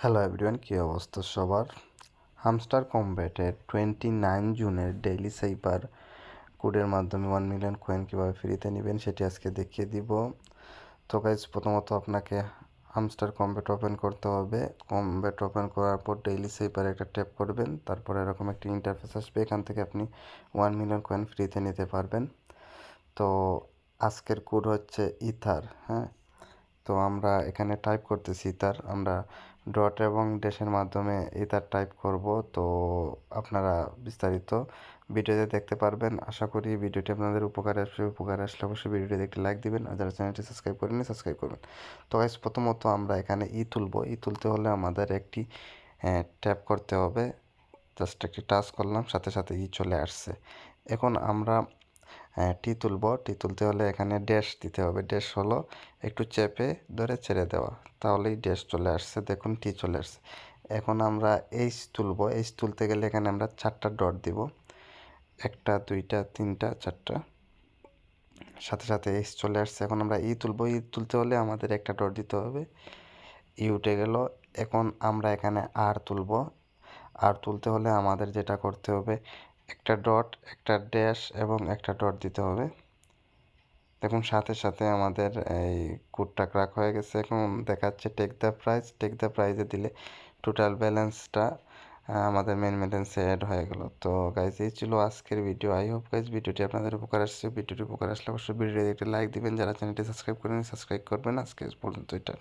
Hello everyone, কী অবস্থা সবার? Hamster কম্ব্যাটের 29 জুনের ডেইলি সাইপার কোডের মাধ্যমে 1 মিলিয়ন কয়েন কীভাবে ফ্রিতে নেবেন সেটি আজকে দেখিয়ে দিব। তো গাইজ, প্রথমত আপনাকে হামস্টার কম্ব্যাট ওপেন করতে হবে। কম্ব্যাট ওপেন করার পর ডেইলি সাইপারে একটা ট্যাপ করবেন, তারপর এরকম একটি ইন্টারফেস আসবে। এখান থেকে আপনি 1 মিলিয়ন কয়েন ফ্রিতে নিতে পারবেন। তো আজকের কোড হচ্ছে ইথার। হ্যাঁ, তো আমরা এখানে টাইপ করতেছি ইথার। আমরা ডট এবং ড্যাশের মাধ্যমে ইথার টাইপ করব। তো আপনারা বিস্তারিত ভিডিওতে দেখতে পারবেন। আশা করি ভিডিওটি আপনাদের উপকারে আসবে। উপকারে আসলে অবশ্যই ভিডিওটি একটি লাইক দিবেন, আর যারা চ্যানেলটি সাবস্ক্রাইব করেনি সাবস্ক্রাইব করবেন। তো গাইস, প্রথমত আমরা এখানে তুলব। তুলতে হলে আমাদের একটি ট্যাপ করতে হবে। জাস্ট একটি টাচ করলাম, সাথে সাথে চলে আসছে। এখন আমরা টি তুলতে হলে এখানে ড্যাশ দিতে হবে। ড্যাশ হলো একটু চেপে ধরে ছেড়ে দেওয়া, তাহলেই ড্যাশ চলে আসছে। দেখুন, টি চলে আসছে। এখন আমরা তুলব। তুলতে গেলে এখানে আমরা 4টা ডট দিব, 1টা 2টা 3টা 4টা, সাথে সাথে চলে আসছে। এখন আমরা তুলব। তুলতে হলে আমাদের একটা ডট দিতে হবে। উঠে গেল। এখন আমরা এখানে আর তুলব। আর তুলতে হলে আমাদের যেটা করতে হবে, একটা ডট, একটা ড্যাশ এবং একটা ডট দিতে হবে। দেখুন, সাথে সাথে আমাদের এই কোডটা ক্র্যাক হয়ে গেছে। এখন দেখাচ্ছে take the price. Take the প্রাইজে দিলে টোটাল ব্যালেন্সটা আমাদের মেন ব্যালেন্সে অ্যাড হয়ে গেল। তো গাইজ, এই ছিল আজকের ভিডিও। আই হোপ গাইজ ভিডিওটি আপনাদের উপকার আসছে। ভিডিওটি উপকার আসলে অবশ্যই ভিডিওটি একটি লাইক দিবেন। যারা চ্যানেলটি সাবস্ক্রাইব করেন সাবস্ক্রাইব করবেন। আজকে পর্যন্ত এটা।